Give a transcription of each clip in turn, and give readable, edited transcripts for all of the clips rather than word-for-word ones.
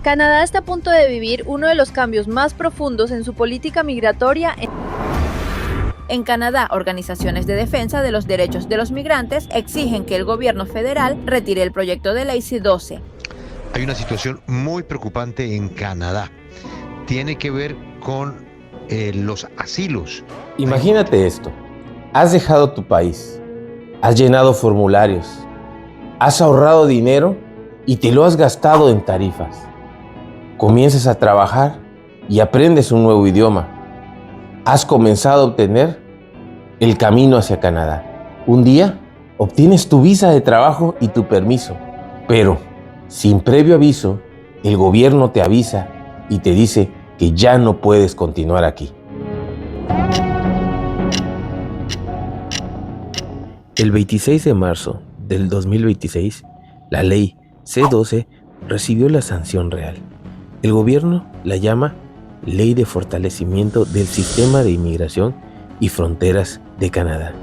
Canadá está a punto de vivir uno de los cambios más profundos en su política migratoria. En Canadá, organizaciones de defensa de los derechos de los migrantes exigen que el gobierno federal retire el proyecto de ley C-12. Hay una situación muy preocupante en Canadá. Tiene que ver con los asilos. Imagínate esto. Has dejado tu país, has llenado formularios, has ahorrado dinero y te lo has gastado en tarifas. Comienzas a trabajar y aprendes un nuevo idioma. Has comenzado a obtener el camino hacia Canadá. Un día obtienes tu visa de trabajo y tu permiso, pero sin previo aviso, el gobierno te avisa y te dice que ya no puedes continuar aquí. El 26 de marzo del 2026, la ley C-12 recibió la sanción real. El gobierno la llama Ley de Fortalecimiento del Sistema de Inmigración y Fronteras de Canadá.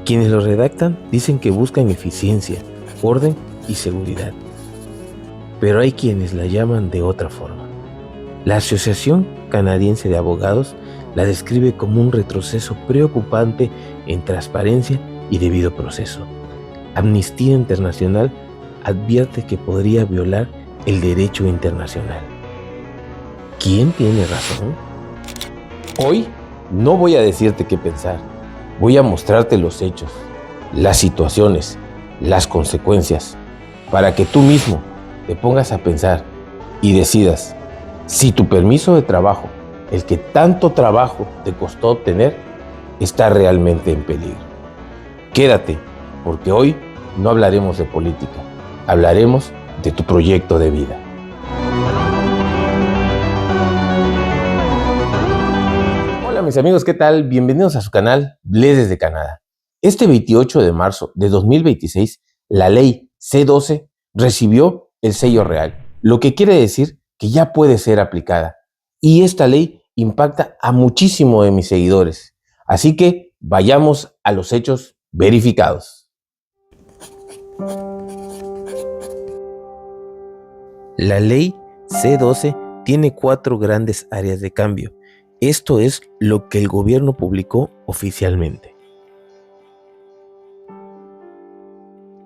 Quienes lo redactan dicen que buscan eficiencia, orden y seguridad. Pero hay quienes la llaman de otra forma. La Asociación Canadiense de Abogados la describe como un retroceso preocupante en transparencia y debido proceso. Amnistía Internacional advierte que podría violar el derecho internacional. ¿Quién tiene razón? Hoy no voy a decirte qué pensar. Voy a mostrarte los hechos, las situaciones, las consecuencias, para que tú mismo te pongas a pensar y decidas si tu permiso de trabajo, el que tanto trabajo te costó obtener, está realmente en peligro. Quédate, porque hoy no hablaremos de política, hablaremos de tu proyecto de vida. Hola mis amigos, ¿qué tal? Bienvenidos a su canal Bless desde Canadá. Este 28 de marzo de 2026, la ley C-12 recibió el sello real, lo que quiere decir que ya puede ser aplicada. Y esta ley impacta a muchísimos de mis seguidores. Así que vayamos a los hechos verificados. La ley C-12 tiene 4 grandes áreas de cambio. Esto es lo que el gobierno publicó oficialmente.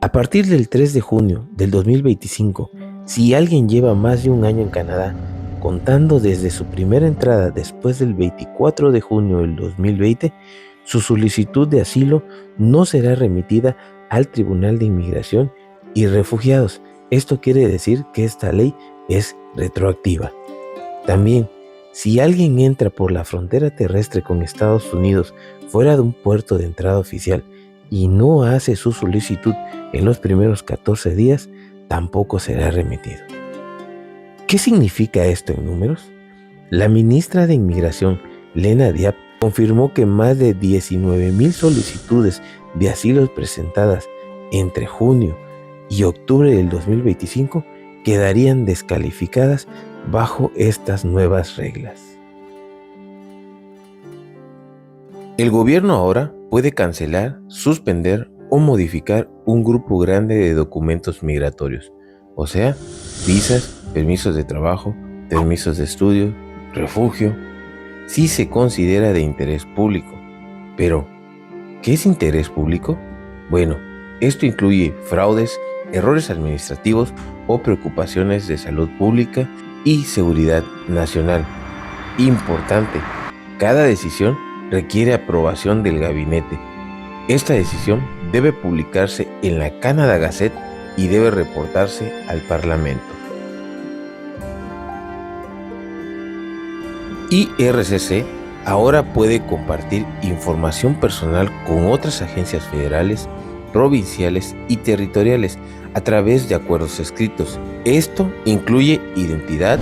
A partir del 3 de junio del 2025, si alguien lleva más de un año en Canadá, contando desde su primera entrada después del 24 de junio del 2020, su solicitud de asilo no será remitida al Tribunal de Inmigración y Refugiados. Esto quiere decir que esta ley es retroactiva. También, si alguien entra por la frontera terrestre con Estados Unidos fuera de un puerto de entrada oficial y no hace su solicitud en los primeros 14 días, tampoco será remitido. ¿Qué significa esto en números? La ministra de Inmigración, Lena Diab, confirmó que más de 19,000 solicitudes de asilo presentadas entre junio y octubre del 2025 quedarían descalificadas bajo estas nuevas reglas. El gobierno ahora puede cancelar, suspender o modificar un grupo grande de documentos migratorios, o sea, visas, permisos de trabajo, permisos de estudio, refugio, si se considera de interés público. Pero, ¿qué es interés público? Bueno, esto incluye fraudes, errores administrativos o preocupaciones de salud pública y seguridad nacional. Importante, cada decisión requiere aprobación del gabinete. Esta decisión debe publicarse en la Canada Gazette y debe reportarse al Parlamento. IRCC ahora puede compartir información personal con otras agencias federales, provinciales y territoriales a través de acuerdos escritos. Esto incluye identidad,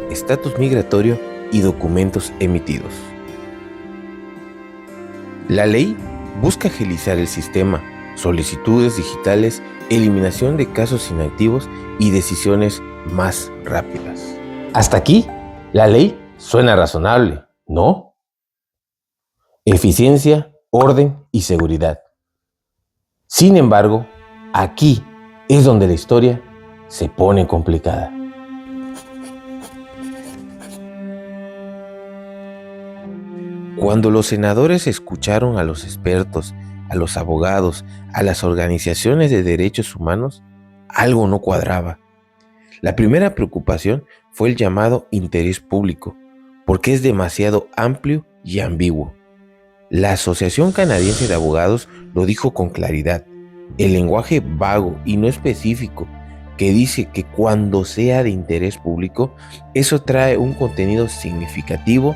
estatus migratorio y documentos emitidos. La ley busca agilizar el sistema, solicitudes digitales, eliminación de casos inactivos y decisiones más rápidas. Hasta aquí, la ley suena razonable, ¿no? Eficiencia, orden y seguridad. Sin embargo, aquí es donde la historia se pone complicada. Cuando los senadores escucharon a los expertos, a los abogados, a las organizaciones de derechos humanos, algo no cuadraba. La primera preocupación fue el llamado interés público, porque es demasiado amplio y ambiguo. La Asociación Canadiense de Abogados lo dijo con claridad. El lenguaje vago y no específico que dice que cuando sea de interés público, eso trae un contenido significativo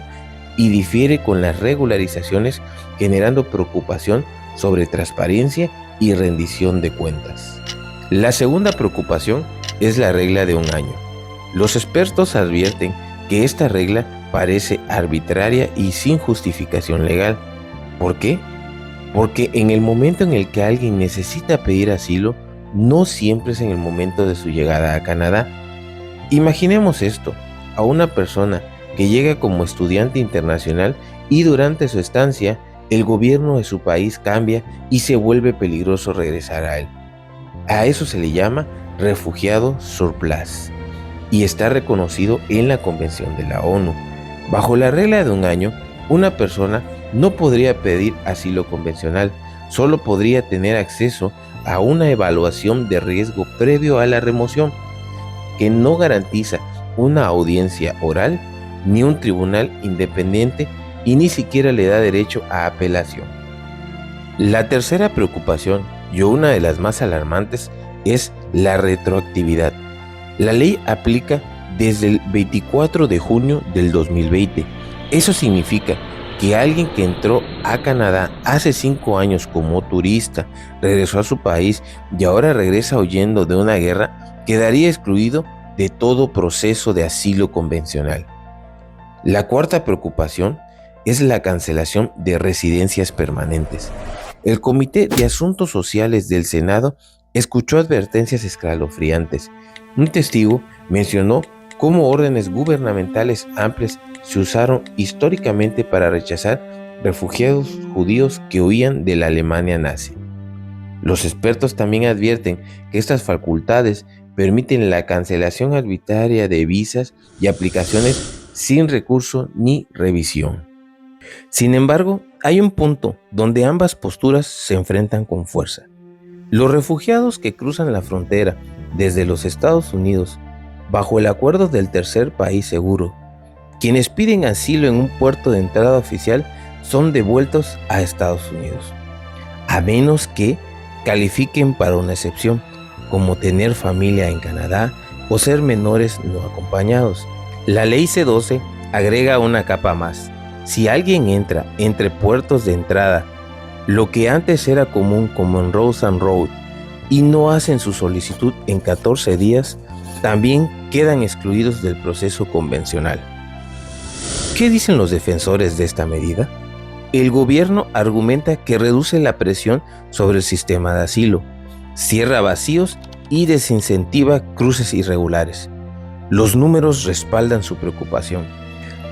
y difiere con las regularizaciones, generando preocupación sobre transparencia y rendición de cuentas. La segunda preocupación es la regla de un año. Los expertos advierten que esta regla parece arbitraria y sin justificación legal. ¿Por qué? Porque en el momento en el que alguien necesita pedir asilo, no siempre es en el momento de su llegada a Canadá. Imaginemos esto, a una persona que llega como estudiante internacional y durante su estancia, el gobierno de su país cambia y se vuelve peligroso regresar a él. A eso se le llama refugiado surplus y está reconocido en la Convención de la ONU. Bajo la regla de un año, una persona no podría pedir asilo convencional, solo podría tener acceso a una evaluación de riesgo previo a la remoción, que no garantiza una audiencia oral ni un tribunal independiente y ni siquiera le da derecho a apelación. La tercera preocupación, y una de las más alarmantes, es la retroactividad. La ley aplica desde el 24 de junio del 2020. Eso significa que alguien que entró a Canadá hace 5 años como turista, regresó a su país y ahora regresa huyendo de una guerra, quedaría excluido de todo proceso de asilo convencional. La cuarta preocupación es la cancelación de residencias permanentes. El Comité de Asuntos Sociales del Senado escuchó advertencias escalofriantes. Un testigo mencionó cómo órdenes gubernamentales amplias se usaron históricamente para rechazar refugiados judíos que huían de la Alemania nazi. Los expertos también advierten que estas facultades permiten la cancelación arbitraria de visas y aplicaciones sin recurso ni revisión. Sin embargo, hay un punto donde ambas posturas se enfrentan con fuerza. Los refugiados que cruzan la frontera desde los Estados Unidos bajo el acuerdo del tercer país seguro, quienes piden asilo en un puerto de entrada oficial son devueltos a Estados Unidos, a menos que califiquen para una excepción, como tener familia en Canadá o ser menores no acompañados. La ley C-12 agrega una capa más. Si alguien entra entre puertos de entrada, lo que antes era común como en Roads and Road, y no hacen su solicitud en 14 días, también quedan excluidos del proceso convencional. ¿Qué dicen los defensores de esta medida? El gobierno argumenta que reduce la presión sobre el sistema de asilo, cierra vacíos y desincentiva cruces irregulares. Los números respaldan su preocupación.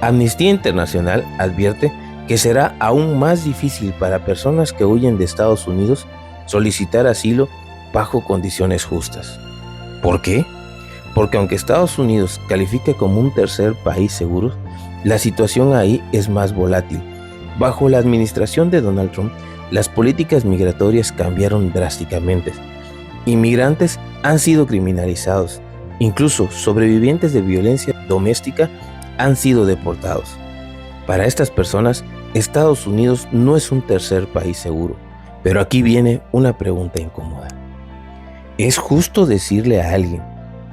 Amnistía Internacional advierte que será aún más difícil para personas que huyen de Estados Unidos solicitar asilo bajo condiciones justas. ¿Por qué? Porque aunque Estados Unidos califique como un tercer país seguro, la situación ahí es más volátil. Bajo la administración de Donald Trump, las políticas migratorias cambiaron drásticamente. Inmigrantes han sido criminalizados. Incluso sobrevivientes de violencia doméstica han sido deportados. Para estas personas, Estados Unidos no es un tercer país seguro. Pero aquí viene una pregunta incómoda. ¿Es justo decirle a alguien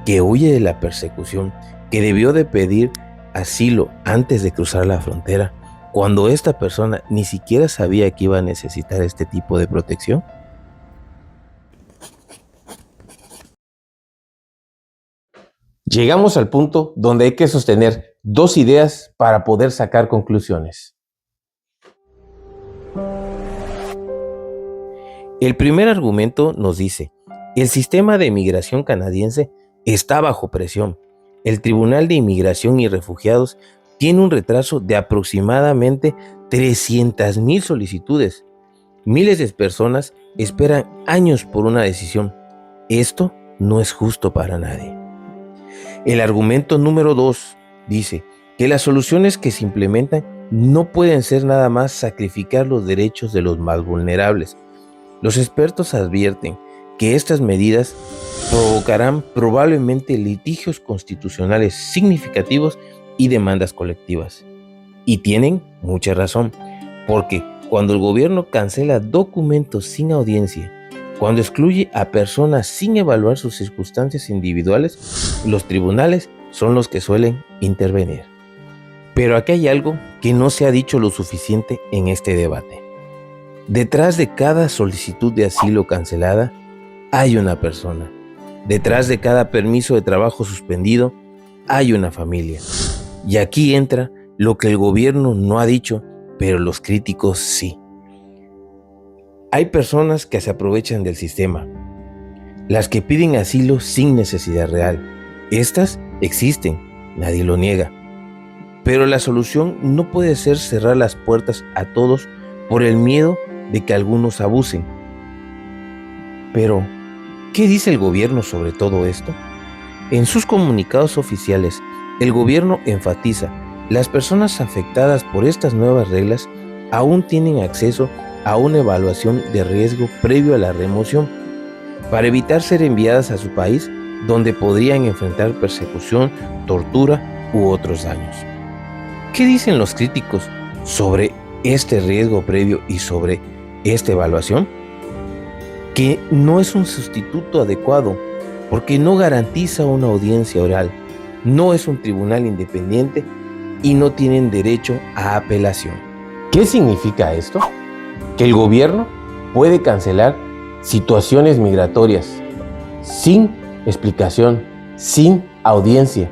que huye de la persecución que debió de pedir asilo antes de cruzar la frontera, cuando esta persona ni siquiera sabía que iba a necesitar este tipo de protección? Llegamos al punto donde hay que sostener dos ideas para poder sacar conclusiones. El primer argumento nos dice: el sistema de inmigración canadiense está bajo presión. El Tribunal de Inmigración y Refugiados tiene un retraso de aproximadamente 300,000 solicitudes. Miles de personas esperan años por una decisión. Esto no es justo para nadie. El argumento número 2 dice que las soluciones que se implementan no pueden ser nada más sacrificar los derechos de los más vulnerables. Los expertos advierten que estas medidas provocarán probablemente litigios constitucionales significativos y demandas colectivas. Y tienen mucha razón, porque cuando el gobierno cancela documentos sin audiencia, cuando excluye a personas sin evaluar sus circunstancias individuales, los tribunales son los que suelen intervenir. Pero aquí hay algo que no se ha dicho lo suficiente en este debate. Detrás de cada solicitud de asilo cancelada hay una persona. Detrás de cada permiso de trabajo suspendido hay una familia. Y aquí entra lo que el gobierno no ha dicho, pero los críticos sí. Hay personas que se aprovechan del sistema, las que piden asilo sin necesidad real. Estas existen, nadie lo niega. Pero la solución no puede ser cerrar las puertas a todos por el miedo de que algunos abusen. Pero, ¿qué dice el gobierno sobre todo esto? En sus comunicados oficiales, el gobierno enfatiza: las personas afectadas por estas nuevas reglas aún tienen acceso a una evaluación de riesgo previo a la remoción, para evitar ser enviadas a su país, donde podrían enfrentar persecución, tortura u otros daños. ¿Qué dicen los críticos sobre este riesgo previo y sobre esta evaluación? Que no es un sustituto adecuado, porque no garantiza una audiencia oral, no es un tribunal independiente y no tienen derecho a apelación. ¿Qué significa esto? Que el gobierno puede cancelar situaciones migratorias sin explicación, sin audiencia,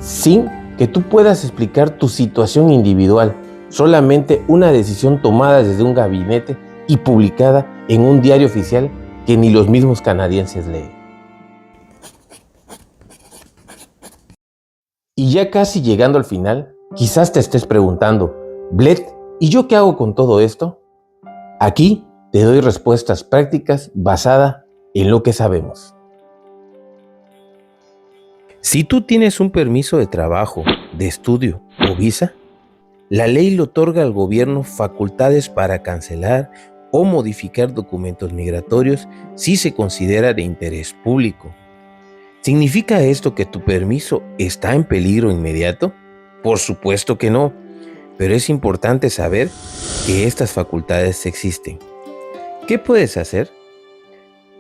sin que tú puedas explicar tu situación individual, solamente una decisión tomada desde un gabinete y publicada en un diario oficial que ni los mismos canadienses leen. Y ya casi llegando al final, quizás te estés preguntando: Bled, ¿y yo qué hago con todo esto? Aquí te doy respuestas prácticas basadas en lo que sabemos. Si tú tienes un permiso de trabajo, de estudio o visa, la ley le otorga al gobierno facultades para cancelar o modificar documentos migratorios si se considera de interés público. ¿Significa esto que tu permiso está en peligro inmediato? Por supuesto que no, pero es importante saber que estas facultades existen. ¿Qué puedes hacer?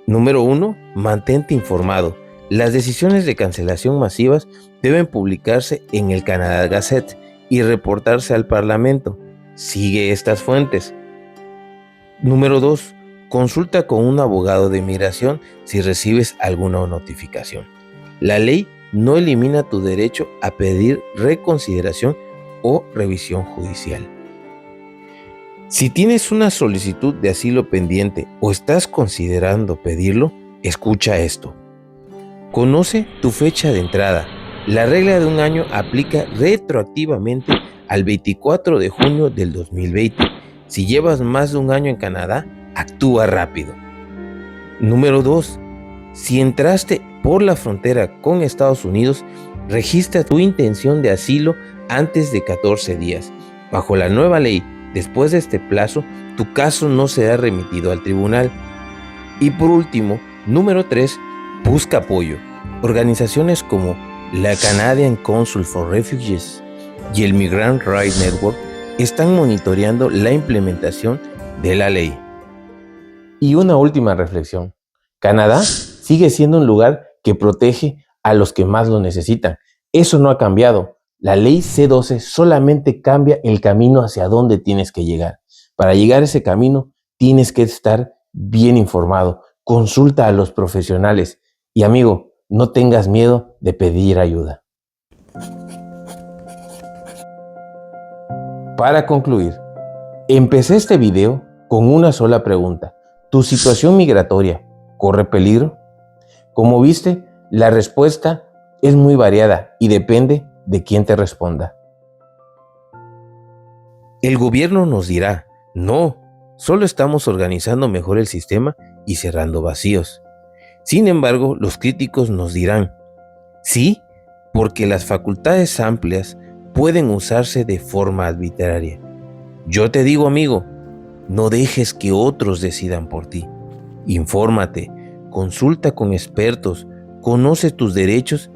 Número 1. Mantente informado. Las decisiones de cancelación masivas deben publicarse en el Canada Gazette y reportarse al Parlamento. Sigue estas fuentes. Número 2. Consulta con un abogado de inmigración si recibes alguna notificación. La ley no elimina tu derecho a pedir reconsideración o revisión judicial. Si tienes una solicitud de asilo pendiente o estás considerando pedirlo, escucha esto. Conoce tu fecha de entrada. La regla de un año aplica retroactivamente al 24 de junio del 2020. Si llevas más de un año en Canadá, actúa rápido. Número 2. Si entraste por la frontera con Estados Unidos, registra tu intención de asilo antes de 14 días. Bajo la nueva ley, después de este plazo, tu caso no será remitido al tribunal. Y por último, número 3, busca apoyo. Organizaciones como la Canadian Council for Refugees y el Migrant Rights Network están monitoreando la implementación de la ley. Y una última reflexión. Canadá sigue siendo un lugar que protege a los que más lo necesitan. Eso no ha cambiado. La ley C-12 solamente cambia el camino hacia donde tienes que llegar. Para llegar a ese camino, tienes que estar bien informado. Consulta a los profesionales. Y amigo, no tengas miedo de pedir ayuda. Para concluir, empecé este video con una sola pregunta. ¿Tu situación migratoria corre peligro? Como viste, la respuesta es muy variada y depende de quién te responda. El gobierno nos dirá: no, solo estamos organizando mejor el sistema y cerrando vacíos. Sin embargo, los críticos nos dirán: sí, porque las facultades amplias pueden usarse de forma arbitraria. Yo te digo, amigo, no dejes que otros decidan por ti. Infórmate, consulta con expertos, conoce tus derechos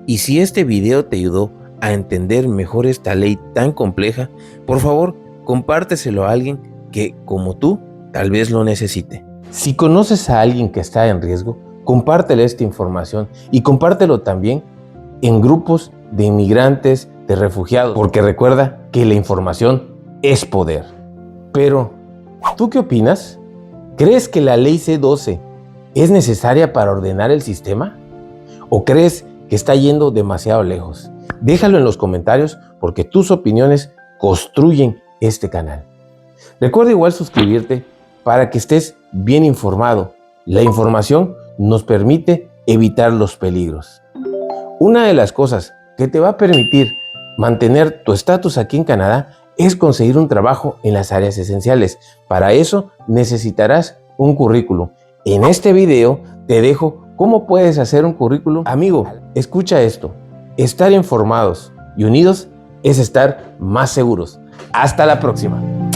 y si este video te ayudó a entender mejor esta ley tan compleja, por favor, compárteselo a alguien que, como tú, tal vez lo necesite. Si conoces a alguien que está en riesgo, compártele esta información y compártelo también en grupos de inmigrantes, de refugiados, porque recuerda que la información es poder. Pero, ¿tú qué opinas? ¿Crees que la ley C-12 es necesaria para ordenar el sistema? ¿O crees que está yendo demasiado lejos? Déjalo en los comentarios porque tus opiniones construyen este canal. Recuerda igual suscribirte para que estés bien informado. La información nos permite evitar los peligros. Una de las cosas que te va a permitir mantener tu estatus aquí en Canadá es conseguir un trabajo en las áreas esenciales. Para eso necesitarás un currículum. En este video te dejo cómo puedes hacer un currículum. Amigo, escucha esto. Estar informados y unidos es estar más seguros. Hasta la próxima.